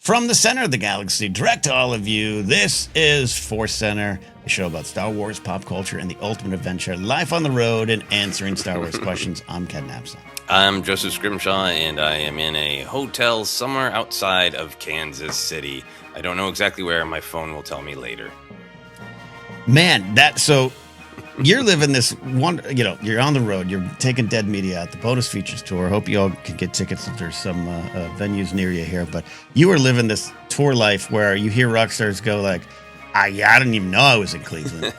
From the center of the galaxy, direct to all of you, this is ForceCenter, a show about Star Wars, pop culture, and the ultimate adventure, life on the road, and answering Star Wars questions. I'm Ken Napzok. I'm Joseph Scrimshaw, and I am in a hotel somewhere outside of Kansas City. I don't know exactly where. My phone will tell me later. Man, so you're living this one, you're on the road, you're taking Dead Media out, the BOTUS Features Tour. Hope you all can get tickets if there's some venues near you here. But you are living this tour life where you hear rock stars go like, I didn't even know I was in Cleveland.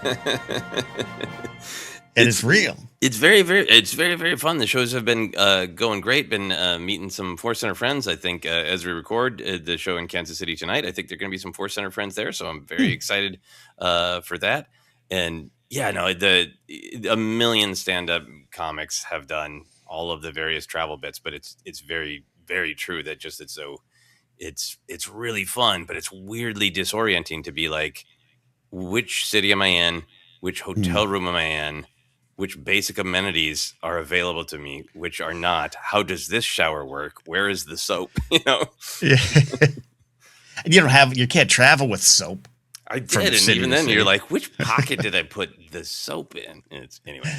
And it's real. It's very, very fun. The shows have been going great. Been meeting some ForceCenter friends. I think as we record the show in Kansas City tonight, I think there are going to be some ForceCenter friends there. So I'm very excited for that. And yeah, no, a million stand-up comics have done all of the various travel bits, but it's very, very true that just it's really fun, but it's weirdly disorienting to be like, which city am I in? Which hotel room am I in? Which basic amenities are available to me? Which are not? How does this shower work? Where is the soap? Yeah. You can't travel with soap. I did, and even then, you're like, which pocket did I put the soap in? Anyway.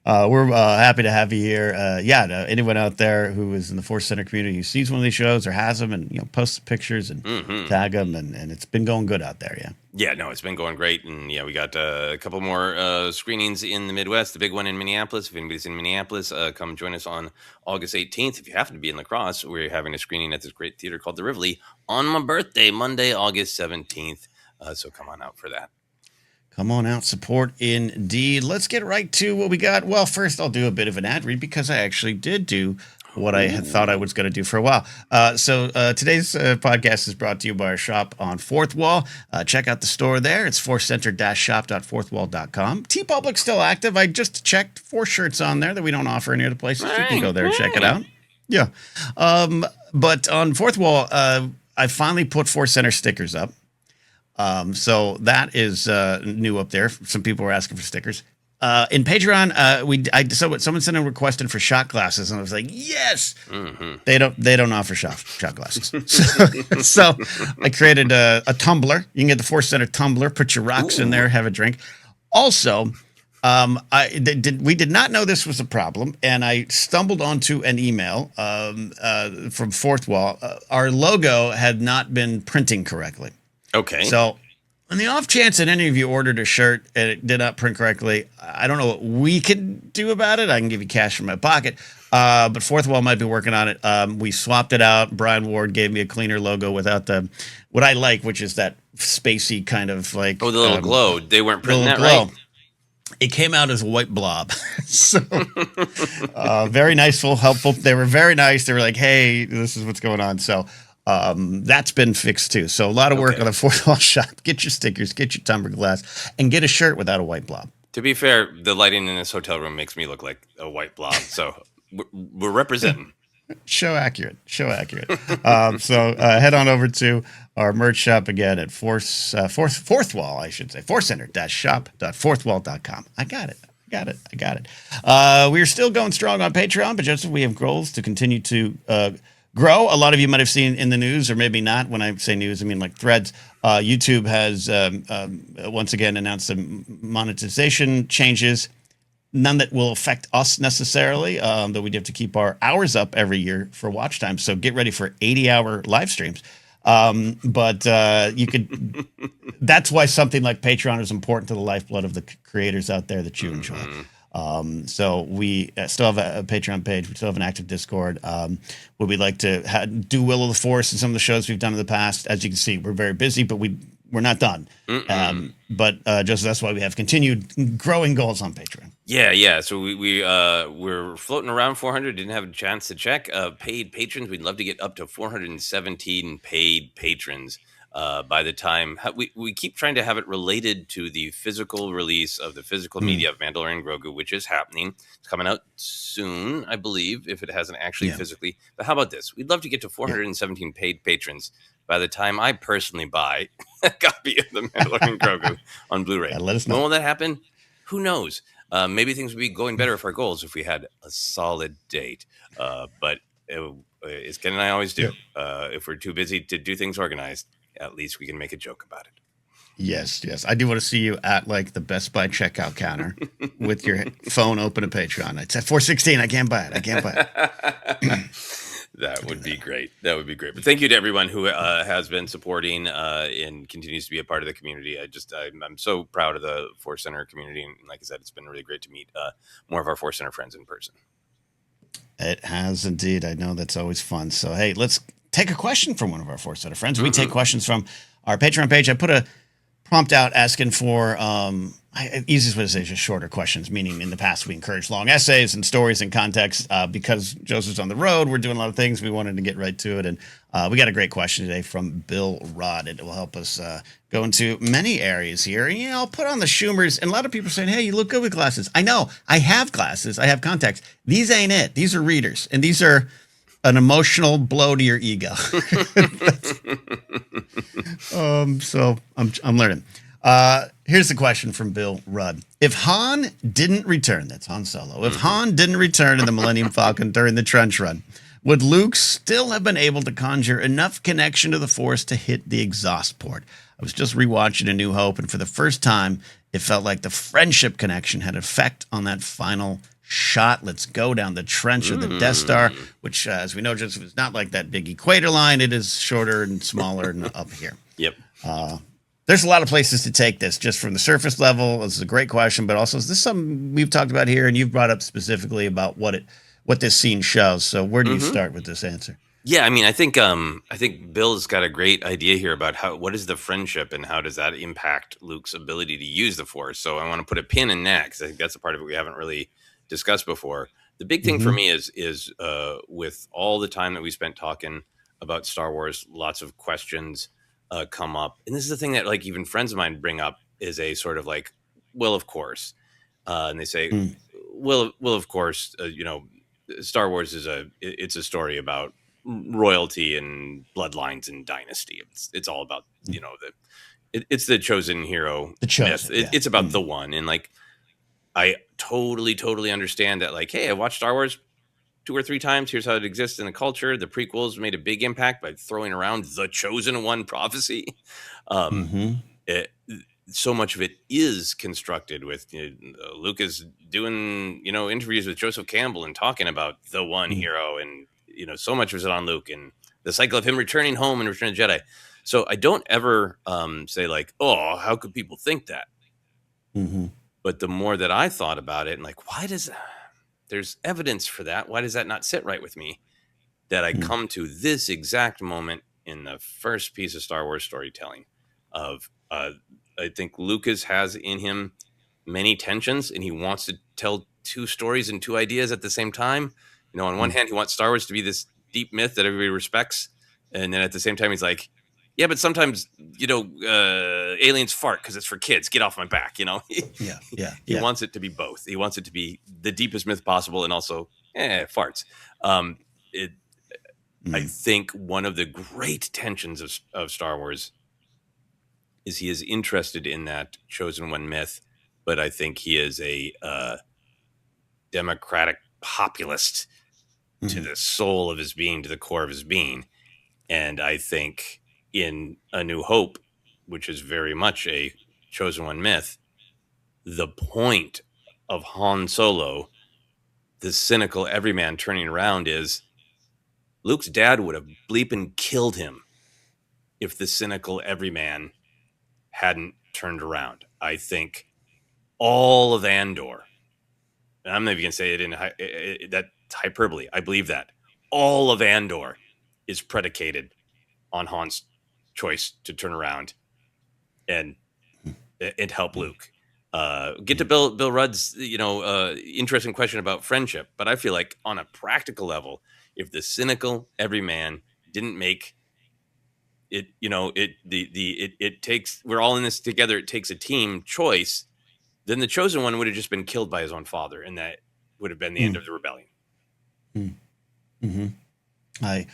We're happy to have you here. Anyone out there who is in the ForceCenter community who sees one of these shows or has them, and posts pictures and tag them, and it's been going good out there. Yeah, no, it's been going great, and we got a couple more screenings in the Midwest. The big one in Minneapolis. If anybody's in Minneapolis, come join us on August 18th. If you happen to be in La Crosse, we're having a screening at this great theater called the Rivoli on my birthday, Monday, August 17th. So come on out for that. Come on out, support indeed. Let's get right to what we got. Well, first I'll do a bit of an ad read because I actually did do what I had thought I was going to do for a while. So today's podcast is brought to you by our shop on Fourth Wall. Check out the store there. It's forcecenter-shop.fourthwall.com. TeePublic's still active. I just checked 4 shirts on there that we don't offer any other places. You can go there and check it out. Yeah. But on Fourth Wall, I finally put ForceCenter stickers up. So that is new up there. Some people were asking for stickers. In Patreon, someone sent a request in for shot glasses, and I was like, yes. They don't offer shot glasses. So I created a tumbler. You can get the ForceCenter tumbler. Put your rocks in there, have a drink. Also, we did not know this was a problem, and I stumbled onto an email from Fourth Wall. Our logo had not been printing correctly. Okay. So, on the off chance that any of you ordered a shirt and it did not print correctly, I don't know what we can do about it. I can give you cash from my pocket, but Fourth Wall might be working on it. We swapped it out. Brian Ward gave me a cleaner logo without what I like, which is that spacey kind of like. Oh, the little glow. They weren't printing that right. It came out as a white blob. So, very nice, helpful. They were very nice. They were like, hey, this is what's going on. So, that's been fixed too. So a lot of work on the Fourth Wall shop. Get your stickers, get your tumbler glass, and get a shirt without a white blob. To be fair, the lighting in this hotel room makes me look like a white blob. So we're representing. Show accurate. So head on over to our merch shop again at Fourth Wall, I should say. ForceCenter-shop.fourthwall.com. I got it. We're still going strong on Patreon, but Joseph, we have goals to continue to grow. A lot of you might have seen in the news, or maybe not. When I say news, I mean like threads. YouTube has once again announced some monetization changes. None that will affect us necessarily, though we do have to keep our hours up every year for watch time. So get ready for 80-hour live streams. But you could. That's why something like Patreon is important to the lifeblood of the creators out there that you enjoy. So we still have a Patreon page. We still have an active Discord. Would we like to do Will of the Force and some of the shows we've done in the past? As you can see, we're very busy, but we're not done. But just that's why we have continued growing goals on Patreon. Yeah. So we're floating around 400. Didn't have a chance to check paid patrons. We'd love to get up to 417 paid patrons. By the time we keep trying to have it related to the physical release of the physical media of Mandalorian Grogu, which is happening. It's coming out soon, I believe, if it hasn't actually physically. But how about this? We'd love to get to 417 paid patrons by the time I personally buy a copy of the Mandalorian Grogu on Blu-ray. Let us know. When will that happen? Who knows? Maybe things would be going better if our goals if we had a solid date. But as Ken and I always do. If we're too busy to do things organized, at least we can make a joke about it. Yes. I do want to see you at like the Best Buy checkout counter with your phone open to Patreon. It's at 416. I can't buy it. That would be great. That would be great. But thank you to everyone who has been supporting and continues to be a part of the community. I'm so proud of the Force Center community. And like I said, it's been really great to meet more of our Force Center friends in person. It has indeed. I know that's always fun. So, hey, let's take a question from one of our Force Center friends. We take questions from our Patreon page. I put a prompt out asking for easiest way to say is just shorter questions, meaning in the past we encouraged long essays and stories and context. Because Joseph's on the road, we're doing a lot of things. We wanted to get right to it. And we got a great question today from Bill Rudd. It will help us go into many areas here. And, I'll put on the Schumers. And a lot of people are saying, hey, you look good with glasses. I know. I have glasses. I have contacts. These ain't it. These are readers. And these are an emotional blow to your ego. So I'm learning. Here's the question from Bill Rudd. If Han didn't return, that's Han Solo. If Han didn't return in the Millennium Falcon during the trench run, would Luke still have been able to conjure enough connection to the Force to hit the exhaust port? I was just rewatching A New Hope, and for the first time, it felt like the friendship connection had effect on that final shot. Let's go down the trench of the Death Star, which, as we know, just is not like that big equator line. It is shorter and smaller and up here. Yep. There's a lot of places to take this just from the surface level. This is a great question, but also is this something we've talked about here and you've brought up specifically about what this scene shows. So where do you start with this answer? Yeah, I mean, I think Bill's got a great idea here about what is the friendship and how does that impact Luke's ability to use the Force. So I want to put a pin in that because I think that's a part of it we haven't really discussed before. The big thing for me is with all the time that we spent talking about Star Wars, lots of questions come up, and this is the thing that like even friends of mine bring up is a sort of like, well, of course, and they say, well, of course, Star Wars it's a story about royalty and bloodlines and dynasty. It's all about it's the chosen hero. The chosen. Myth. It's about the one, and like I totally understand that. Like, hey, I watched Star Wars 2 or 3 times. Here's how it exists in the culture. The prequels made a big impact by throwing around the chosen one prophecy. So much of it is constructed with Luke is doing interviews with Joseph Campbell and talking about the one hero, and so much was it on Luke and the cycle of him returning home and Return of the Jedi. So I don't ever say like, oh, how could people think that? But the more that I thought about it and like, there's evidence for that. Why does that not sit right with me? That I come to this exact moment in the first piece of Star Wars storytelling of, I think Lucas has in him many tensions and he wants to tell 2 stories and 2 ideas at the same time. On one hand, he wants Star Wars to be this deep myth that everybody respects. And then at the same time, he's like, yeah, but sometimes, aliens fart because it's for kids. Get off my back, He wants it to be both. He wants it to be the deepest myth possible and also, farts. I think one of the great tensions of Star Wars is he is interested in that chosen one myth, but I think he is a democratic populist to the soul of his being, to the core of his being. And I think in A New Hope, which is very much a chosen one myth, the point of Han Solo, the cynical everyman turning around, is Luke's dad would have bleeping killed him if the cynical everyman hadn't turned around. I think all of Andor, and I'm not even going to say it in that hyperbole, I believe that all of Andor is predicated on Han's choice to turn around and help Luke. Get to Bill Rudd's interesting question about friendship, but I feel like on a practical level, if the cynical everyman didn't make it, it takes, we're all in this together, it takes a team choice, then the chosen one would have just been killed by his own father, and that would have been the end of the rebellion. I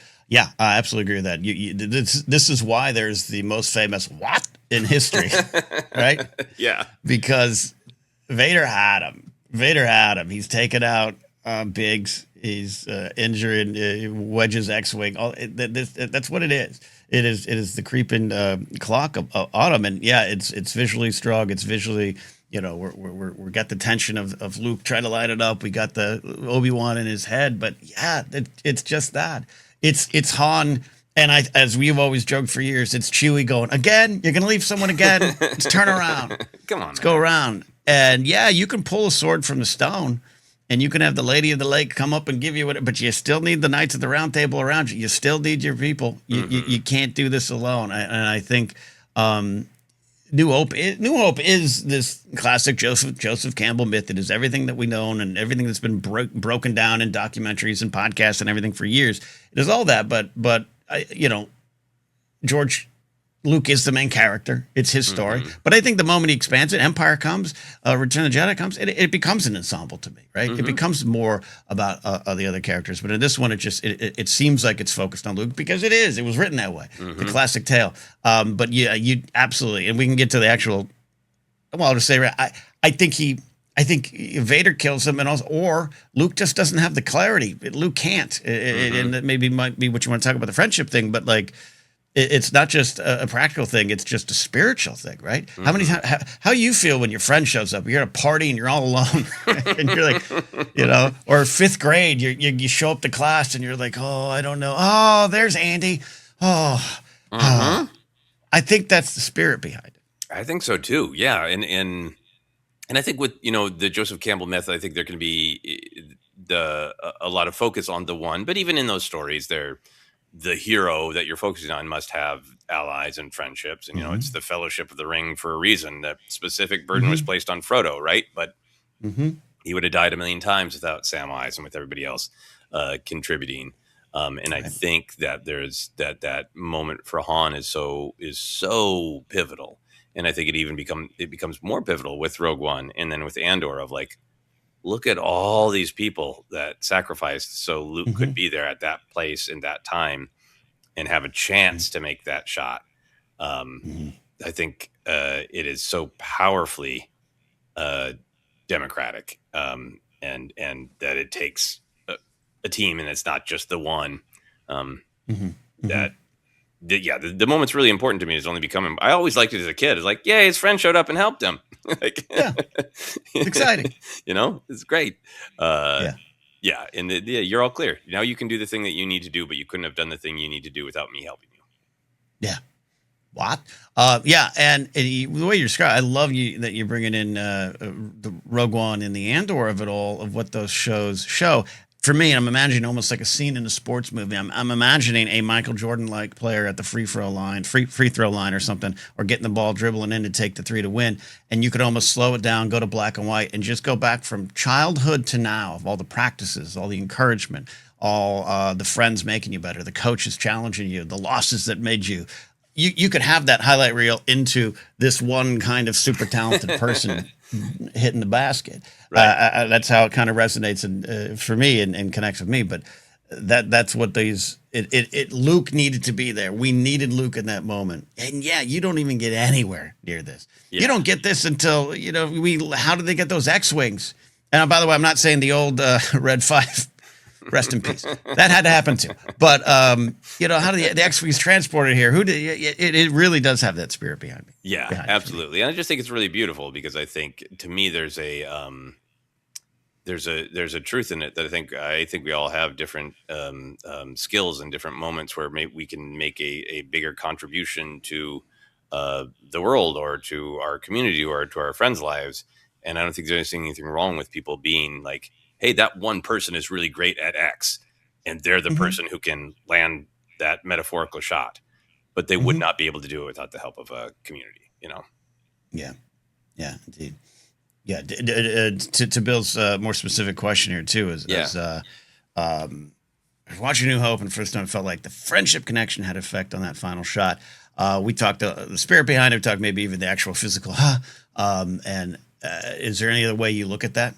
absolutely agree with that. This is why there's the most famous "what" in history, right? Yeah, because Vader had him. He's taken out Biggs. he's injured, wedges X-wing. That's what it is. It is the creeping clock of autumn, and yeah, it's visually strong. It's visually, we got the tension of Luke trying to light it up. We got the Obi-Wan in his head, but yeah, it's just that. It's Han. And as we've always joked for years, it's Chewie going, again? You're going to leave someone again? Let's turn around. Come on, Let's go around. And yeah, you can pull a sword from the stone, and you can have the Lady of the Lake come up and give you it, but you still need the Knights of the Round Table around you. You still need your people. You can't do this alone. And I think New Hope is this classic Joseph Campbell myth. It is everything that we know and everything that's been broken down in documentaries and podcasts and everything for years. It is all that, but Luke is the main character. It's his story. But I think the moment he expands it, Empire comes, Return of the Jedi comes, it becomes an ensemble to me, right? It becomes more about the other characters. But in this one, it seems like it's focused on Luke because it is. It was written that way, the classic tale. But yeah, you absolutely, and we can get to the actual. Well, I'll just say, I think Vader kills him, or Luke just doesn't have the clarity. Luke can't, and that maybe might be what you want to talk about the friendship thing, but like. It's not just a practical thing; it's just a spiritual thing, right? How you feel when your friend shows up? You're at a party and you're all alone, and you're like, or fifth grade, you show up to class and you're like, oh, I don't know, oh, there's Andy, I think that's the spirit behind it. I think so too. Yeah, and I think with the Joseph Campbell method, I think there can be a lot of focus on the one, but even in those stories, the hero that you're focusing on must have allies and friendships. And, it's the Fellowship of the Ring for a reason. That specific burden was placed on Frodo, right? But he would have died a million times without Samwise and with everybody else contributing. And I think that there's that moment for Han is so pivotal. And I think it becomes more pivotal with Rogue One and then with Andor of like, look at all these people that sacrificed so Luke could be there at that place in that time and have a chance to make that shot. I think it is so powerfully democratic, and that it takes a team, and it's not just the one. The moment's really important to me. Is only becoming. I always liked it as a kid. It's like, yeah, his friend showed up and helped him. Yeah, it's exciting. It's great. And you're all clear. Now you can do the thing that you need to do, but you couldn't have done the thing you need to do without me helping you. Yeah. What? And the way you're describing, I love that you're bringing in the Rogue One and the Andor of it all, of what those shows show. For me, I'm imagining almost like a scene in a sports movie. I'm imagining a Michael Jordan-like player at the free throw line or something, or getting the ball, dribbling in to take the three to win. And you could almost slow it down, go to black and white, and just go back from childhood to now, of all the practices, all the encouragement, all the friends making you better, the coaches challenging you, the losses that made you. You could have that highlight reel into this one kind of super talented person hitting the basket. Right. That's how it kind of resonates for me and connects with me. But that's what Luke needed to be there. We needed Luke in that moment. And yeah, you don't even get anywhere near this. Yeah. You don't get this until, how did they get those X-Wings? And by the way, I'm not saying the old Red 5. Rest in peace. That had to happen too. But how do the X-Wings transported here? It really does have that spirit behind me. Yeah, absolutely. And I just think it's really beautiful because I think to me there's a truth in it that I think we all have different skills and different moments where maybe we can make a bigger contribution to the world or to our community or to our friends' lives. And I don't think there's anything wrong with people being like, hey, that one person is really great at X, and they're the person who can land that metaphorical shot, but they would not be able to do it without the help of a community, Yeah, indeed. Yeah, to Bill's more specific question here too is watching New Hope, and first time I felt like the friendship connection had effect on that final shot. We talked the spirit behind it, we talked maybe even the actual physical. Is there any other way you look at that?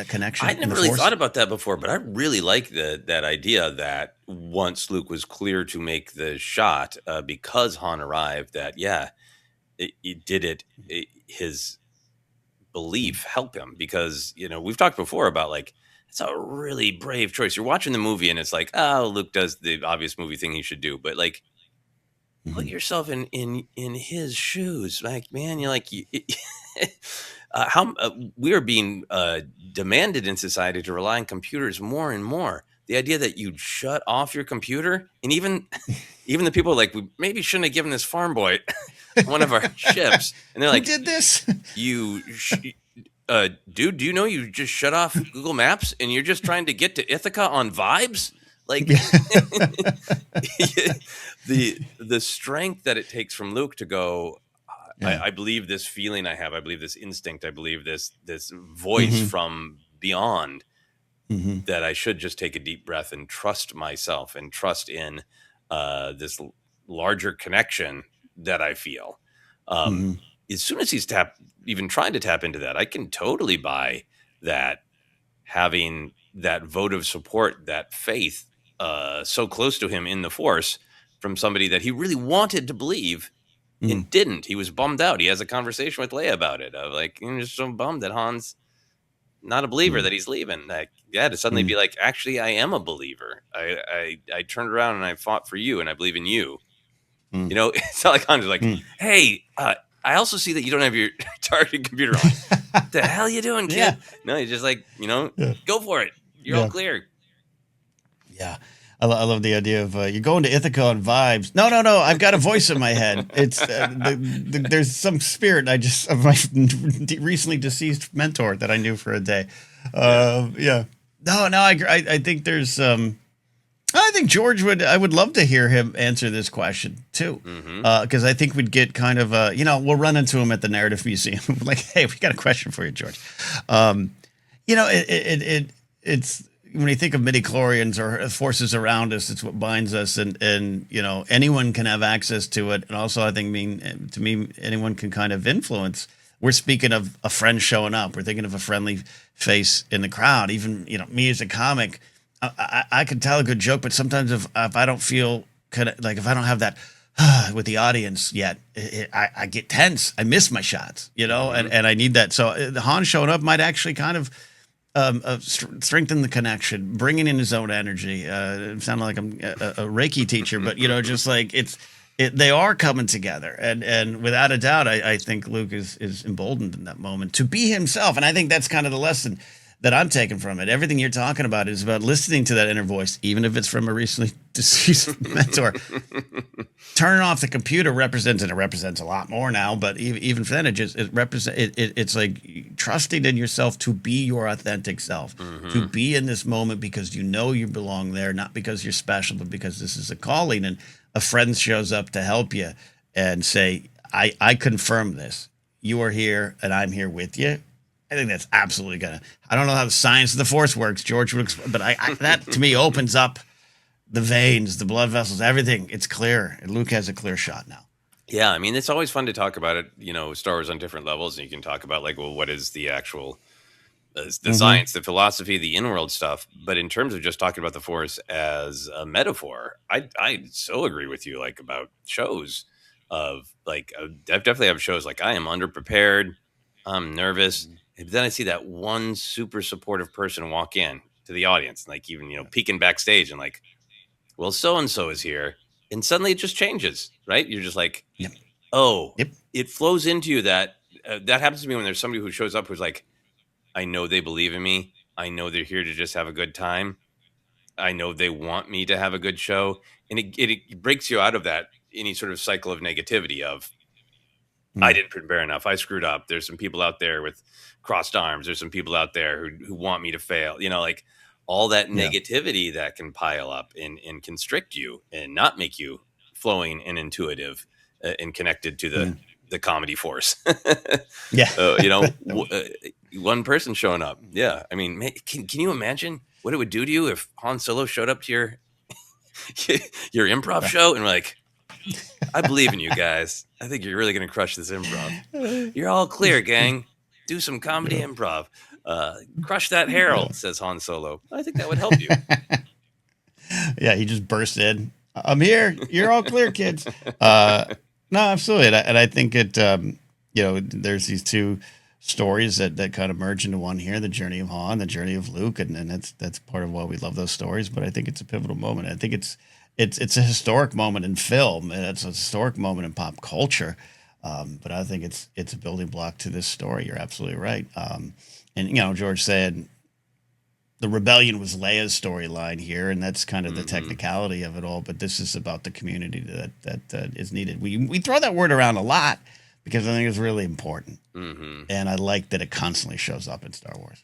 Connection. I'd never really thought about that before, but I really like that idea that once Luke was clear to make the shot, because Han arrived, that his belief helped him, because we've talked before about like That's a really brave choice. You're watching the movie and it's like, oh, Luke does the obvious movie thing he should do, but like, put Mhm. yourself in his shoes, like, man. You're like, we are being demanded in society to rely on computers more and more. The idea that you'd shut off your computer, and even the people are like, we maybe shouldn't have given this farm boy one of our chips, and they're Who like, did this? you. Dude, do you know you just shut off Google Maps and you're just trying to get to Ithaca on vibes? Like the strength that it takes from Luke to go, Yeah. I believe this feeling I have, I believe this instinct, I believe this voice Hmm. from beyond, Hmm. that I should just take a deep breath and trust myself and trust in this larger connection that I feel. Um, Hmm. as soon as he's even trying to tap into that, I can totally buy that, having that vote of support, that faith, so close to him in the Force, from somebody that he really wanted to believe Mm. and didn't. He was bummed out. He has a conversation with Leia about it. Of like, I'm just so bummed that Han's not a believer, Mm. that he's leaving. Like, yeah, to suddenly be Mm. like, actually, I am a believer. I turned around and I fought for you, and I believe in you. Mm. It's not like Han's like, Mm. hey, I also see that you don't have your targeted computer on. What the hell you doing, Yeah. kid? No, he's just like, Yeah. go for it. You're all Yeah. clear. Yeah. I love the idea of you're going to Ithaca on vibes. No, no, no. I've got a voice in my head. It's there's some spirit of my recently deceased mentor that I knew for a day. Yeah. No, no. I think there's. I think George would. I would love to hear him answer this question too, Mm-hmm. because I think we'd get kind of we'll run into him at the Narrative Museum. Like, hey, we got a question for you, George. Um, it's when you think of midichlorians or forces around us, it's what binds us, and anyone can have access to it, and also I think to me anyone can kind of influence. We're speaking of a friend showing up. We're thinking of a friendly face in the crowd. Even me as a comic, I can tell a good joke, but sometimes if I don't feel like if I don't have that with the audience yet, I get tense. I miss my shots, Mm-hmm. and I need that. So the Han showing up might actually kind of strengthen the connection, bringing in his own energy. It sounded like I'm a Reiki teacher, but just like they are coming together, and without a doubt, I think Luke is emboldened in that moment to be himself, and I think that's kind of the lesson that I'm taking from it. Everything you're talking about is about listening to that inner voice, even if it's from a recently deceased mentor. Turning off the computer represents, and it represents a lot more now, but even for then, it's like trusting in yourself to be your authentic self, to Mm-hmm. be in this moment because you belong there, not because you're special, but because this is a calling, and a friend shows up to help you and say, I confirm this. You are here and I'm here with you. I think that's absolutely gonna. I don't know how the science of the Force works, George would, but that to me opens up the veins, the blood vessels, everything. It's clear. And Luke has a clear shot now. Yeah, I mean, it's always fun to talk about it, Star Wars on different levels, and you can talk about like, well, what is the actual the Mm-hmm. science, the philosophy, the in-world stuff. But in terms of just talking about the Force as a metaphor, I so agree with you, like, about shows of like, I definitely have shows like I am underprepared, I'm nervous, and then I see that one super supportive person walk in to the audience, and like, even peeking backstage and like, well, so and so is here, and suddenly it just changes, right? You're just like, Yep. oh, Yep. it flows into you. That happens to me when there's somebody who shows up who's like, I know they believe in me. I know they're here to just have a good time. I know they want me to have a good show. And it breaks you out of that, any sort of cycle of negativity of, I Mm. didn't prepare enough. I screwed up. There's some people out there with crossed arms. There's some people out there who want me to fail. Like, all that Yeah. negativity that can pile up and constrict you and not make you flowing and intuitive, and connected to Mm. the comedy force. Yeah. One person showing up. Yeah. I mean, can you imagine what it would do to you if Han Solo showed up to your improv show and were like, I believe in you guys. I think you're really going to crush this improv. You're all clear, gang. Do some comedy Yeah. improv. Crush that Yeah. Herald, says Han Solo. I think that would help you. Yeah. He just burst in. I'm here. You're all clear, kids. No, absolutely. And I think there's these two stories that kind of merge into one here: the journey of Han, the journey of Luke, and that's part of why we love those stories. But I think it's a pivotal moment. I think it's a historic moment in film, and it's a historic moment in pop culture. But I think it's a building block to this story. You're absolutely right. And George said the rebellion was Leia's storyline here, and that's kind of the technicality of it all. But this is about the community that is needed. We throw that word around a lot because I think it's really important, and I like that it constantly shows up in Star Wars.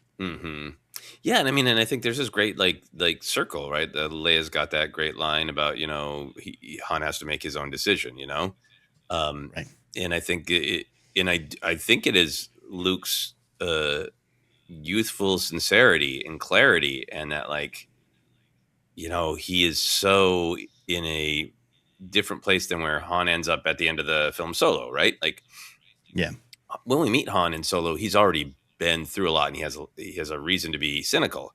Yeah, and I mean, and I think there's this great like circle, right? Leia's got that great line about Han has to make his own decision, Right. and I think I think it is Luke's youthful sincerity and clarity, and that he is so in a different place than where Han ends up at the end of the film Solo, right? Like, Yeah. when we meet Han in Solo, he's already been through a lot, and he has a reason to be cynical.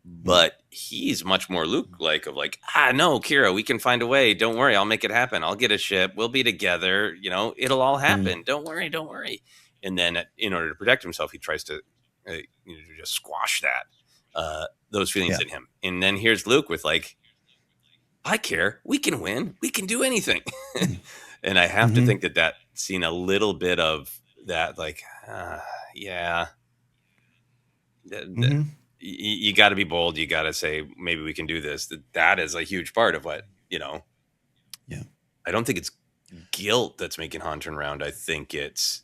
But he's much more Luke like no, Kira, we can find a way. Don't worry, I'll make it happen. I'll get a ship. We'll be together. It'll all happen. Don't worry. And then, in order to protect himself, he tries to just squash those feelings in him. And then here's Luke with I care. We can win. We can do anything. And I have to think that seen a little bit of that, yeah. You got to be bold. You got to say, maybe we can do this. That is a huge part of what, Yeah. I don't think it's guilt that's making Han turn around. I think it's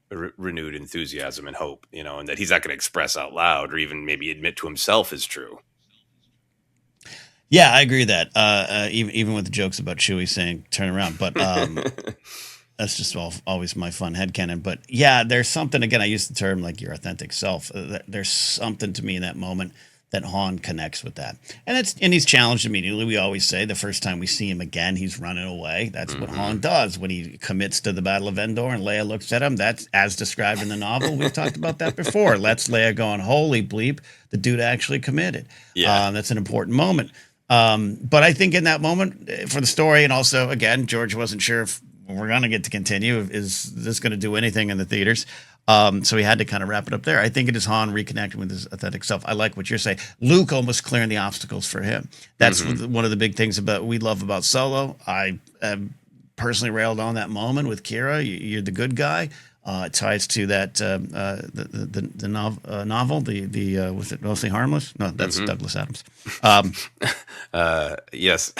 renewed enthusiasm and hope, and that he's not going to express out loud or even maybe admit to himself is true. Yeah, I agree with that. Even with the jokes about Chewie saying turn around, but that's just always my fun headcanon. But yeah, there's something, again, I use the term like your authentic self. There's something to me in that moment that Han connects with that. And he's challenged immediately. We always say the first time we see him again, he's running away. That's what Han does when he commits to the Battle of Endor and Leia looks at him. That's as described in the novel. We've talked about that before. Lets Leia going, holy bleep, the dude actually committed. Yeah. That's an important moment. But I think in that moment for the story, and also, again, George wasn't sure if we're going to get to continue. Is this going to do anything in the theaters? So he had to kind of wrap it up there. I think it is Han reconnecting with his authentic self. I like what you're saying. Luke almost clearing the obstacles for him. That's one of the big things we love about Solo. I personally railed on that moment with Kira. You're the good guy. It ties to that the novel. Was it Mostly Harmless? No, that's Douglas Adams. Yes.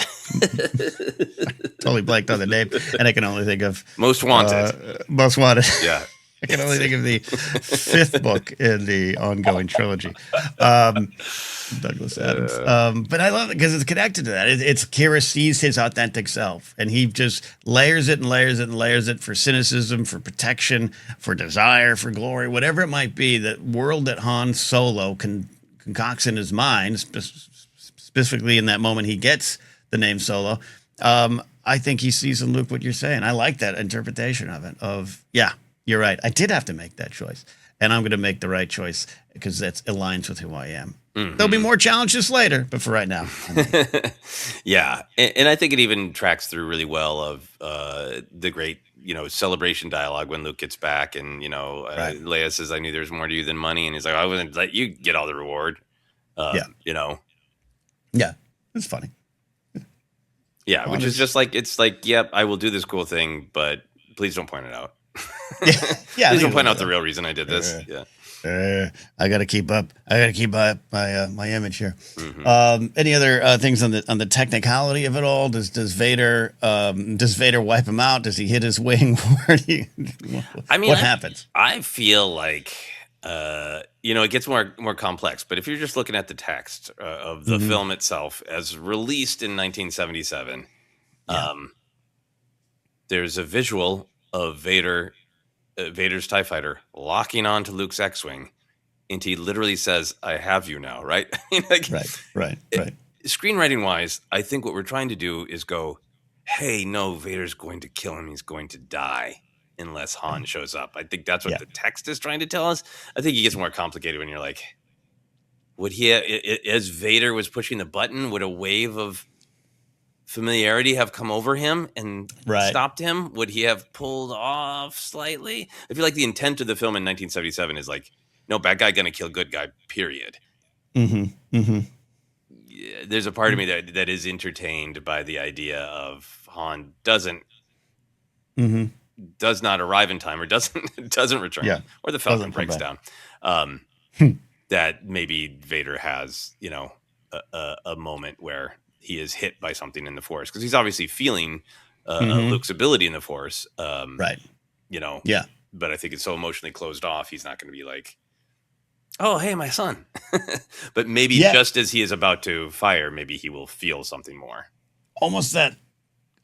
Totally blanked on the name, and I can only think of Most Wanted. Most Wanted. Yeah. I can only think of the fifth book in the ongoing trilogy. Douglas Adams. But I love it because it's connected to that. It's Kira sees his authentic self, and he just layers it and layers it and layers it for cynicism, for protection, for desire, for glory, whatever it might be. The world that Han Solo concocts in his mind, specifically in that moment he gets the name Solo. I think he sees in Luke what you're saying. I like that interpretation of it. You're right. I did have to make that choice, and I'm going to make the right choice because that aligns with who I am. There'll be more challenges later, but for right now. Yeah. And I think it even tracks through really well of the great, celebration dialogue when Luke gets back and, Right. Leia says, I knew there was more to you than money. And he's like, I wouldn't let you get all the reward. Yeah. Yeah. It's funny. Yeah. Which is just yep, I will do this cool thing, but please don't point it out. Yeah. Please don't point out the real reason I did this. I got to keep up. I got to keep up my image here. Any other things on the technicality of it all? Does Vader wipe him out? Does he hit his wing? What happens? I feel like it gets more complex. But if you're just looking at the text of the film itself, as released in 1977, there's a visual of Vader's TIE fighter locking on to Luke's X-Wing, and he literally says, I have you now, right? Right. Screenwriting-wise, I think what we're trying to do is go, hey, no, Vader's going to kill him. He's going to die unless Han shows up. I think that's what the text is trying to tell us. I think it gets more complicated when you're like, would he, as Vader was pushing the button, would a wave of familiarity have come over him and Right. stopped him? Would he have pulled off slightly? I feel like the intent of the film in 1977 is like, no, bad guy gonna kill good guy, period. Mm-hmm. Mm-hmm. Yeah, there's a part of me that is entertained by the idea of Han Mm-hmm. does not arrive in time, or doesn't return, Yeah. or the Falcon Doesn't come breaks back. down. That maybe Vader has, a moment where he is hit by something in the Force, because he's obviously feeling Mm-hmm. Luke's ability in the Force. Right. You know, Yeah. but I think it's so emotionally closed off, he's not going to be like, "Oh, hey, my son." But maybe Yeah. just as he is about to fire, maybe he will feel something more. Almost that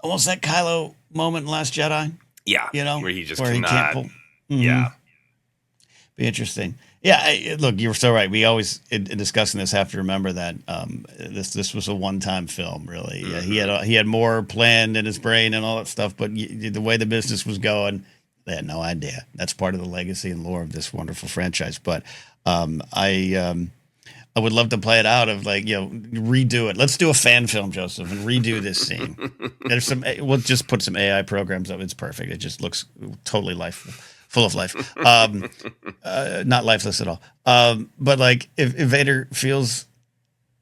Kylo moment in Last Jedi. Yeah, You know, where he just where he can't cannot. pull. Mm-hmm. Yeah. Be interesting. Yeah, look, you were so right. We always, in discussing this, have to remember that this was a one-time film. Really, he had more planned in his brain and all that stuff. But the way the business was going, they had no idea. That's part of the legacy and lore of this wonderful franchise. But I would love to play it out of redo it. Let's do a fan film, Joseph, and redo this scene. There's we'll just put some AI programs up. It's perfect. It just looks totally full of life. Not lifeless at all. But like if Vader feels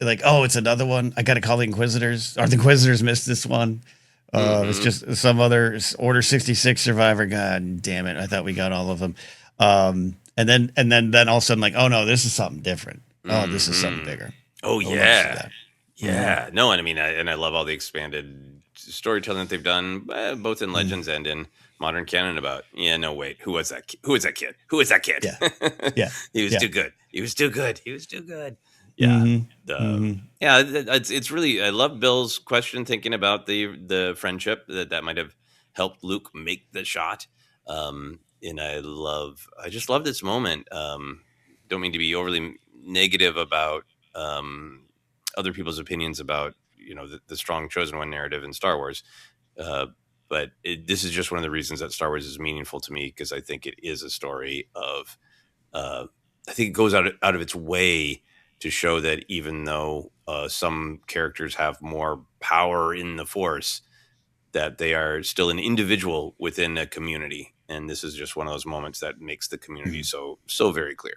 like, oh, it's another one, I got to call the Inquisitors. Or the Inquisitors missed this one. It's just some other Order 66 survivor. God damn it! I thought we got all of them. And then all of a sudden, like, oh no, this is something different. Oh, this is something bigger. Oh, I would love to see yeah. that. Yeah. No, and I mean, I love all the expanded storytelling that they've done, both in Legends and in modern canon, about, no, wait, who was that kid? Who was that kid? Who was that kid? Yeah. Yeah. He was Yeah. too good. He was too good. He was too good. Yeah. Yeah. It's really, I love Bill's question, thinking about the friendship that might have helped Luke make the shot. And I just love this moment. Don't mean to be overly negative about other people's opinions about the strong chosen one narrative in Star Wars, but this is just one of the reasons that Star Wars is meaningful to me, because I think it is a story of I think it goes out of its way to show that even though some characters have more power in the Force, that they are still an individual within a community, and this is just one of those moments that makes the community so very clear.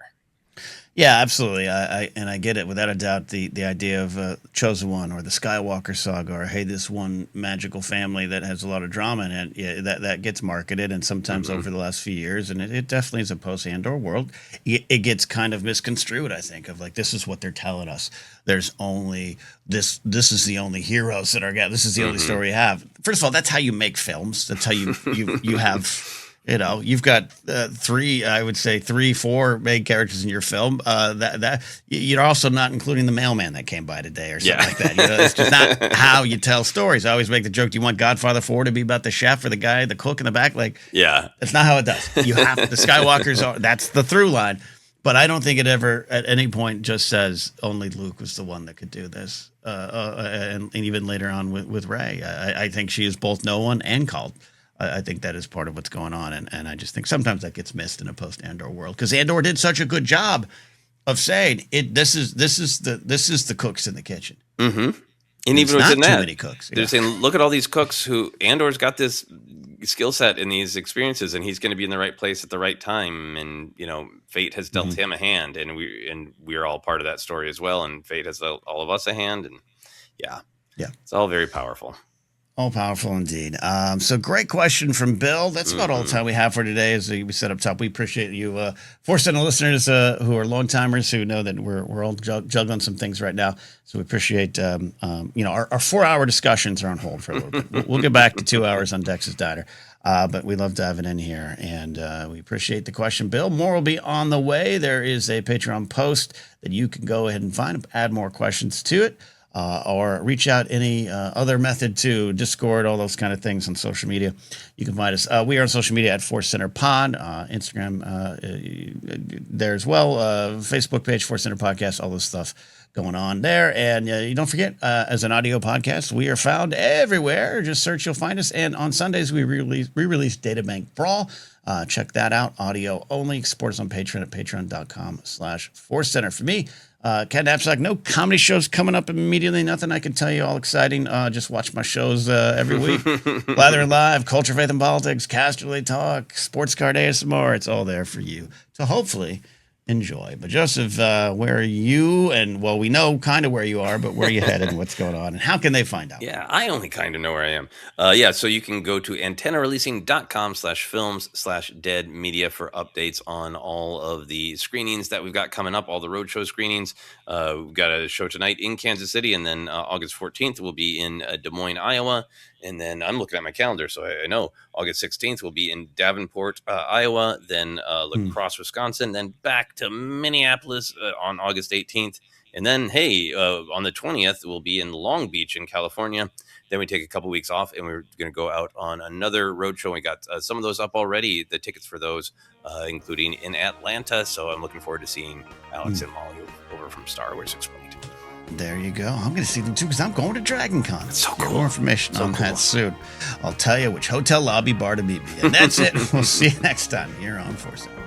Yeah, absolutely. I get it without a doubt. The idea of Chosen One or the Skywalker saga, or hey, this one magical family that has a lot of drama in it. Yeah, that gets marketed, and sometimes over the last few years, and it definitely is a post Andor world. It gets kind of misconstrued. I think of like, this is what they're telling us. There's only this. This is the only heroes that are. This is the only story you have. First of all, that's how you make films. That's how you have. You've got I would say 4 main characters in your film. That you're also not including the mailman that came by today or something like that. It's just not how you tell stories. I always make the joke: do you want Godfather 4 to be about the chef or the cook in the back? Like, that's not how it does. You have the Skywalkers. That's the through line. But I don't think it ever at any point just says only Luke was the one that could do this. And even later on with Rey, I think she is both known and called. I think that is part of what's going on, and I just think sometimes that gets missed in a post-Andor world, because Andor did such a good job of saying it. This is the cooks in the kitchen, and even within that, too many cooks. They're saying, look at all these cooks who Andor's got this skill set and these experiences, and he's going to be in the right place at the right time, and fate has dealt him a hand, and we're all part of that story as well, and fate has dealt all of us a hand, and it's all very powerful. All powerful indeed. So great question from Bill. That's about all the time we have for today. As we said up top, we appreciate you, ForceCenter listeners who are long timers who know that we're all juggling some things right now. So we appreciate, our 4-hour discussions are on hold for a little bit. We'll get back to 2 hours on Dex's Diner. But we love diving in here, and we appreciate the question, Bill. More will be on the way. There is a Patreon post that you can go ahead and find, add more questions to it. Or reach out any other method to Discord, all those kind of things on social media. You can find us. We are on social media at ForceCenter Pod, Instagram there as well, Facebook page, ForceCenter Podcast, all this stuff. going on there. And you don't forget, as an audio podcast, we are found everywhere. Just search, you'll find us. And on Sundays, we re-release Databank Brawl. Check that out. Audio only. Support us on Patreon at patreon.com/ForceCenter. For me, Ken Napzok, no comedy shows coming up immediately. Nothing I can tell you all exciting. Just watch my shows every week. Blather Live, Culture, Faith, and Politics, Casterly Talk, Sports Card ASMR. It's all there for you to hopefully enjoy. But Joseph, where are you? And well, we know kind of where you are, but where are you headed and what's going on? And how can they find out? Yeah, I only kind of know where I am. So you can go to antennareleasing.com/films/dead media for updates on all of the screenings that we've got coming up, all the roadshow screenings. We've got a show tonight in Kansas City, and then August 14th we'll be in Des Moines, Iowa. And then I'm looking at my calendar, so I know August 16th we'll be in Davenport, Iowa, then La Crosse, Wisconsin, then back to Minneapolis on August 18th. And then, on the 20th, we'll be in Long Beach in California. Then we take a couple weeks off, and we're going to go out on another road show. We got some of those up already, the tickets for those, including in Atlanta. So I'm looking forward to seeing Alex and Molly over from Star Wars Explained. There you go. I'm going to see them too because I'm going to Dragon Con. That's so cool. More information on that soon. I'll tell you which hotel lobby bar to meet me. And that's it. We'll see you next time here on ForceCenter.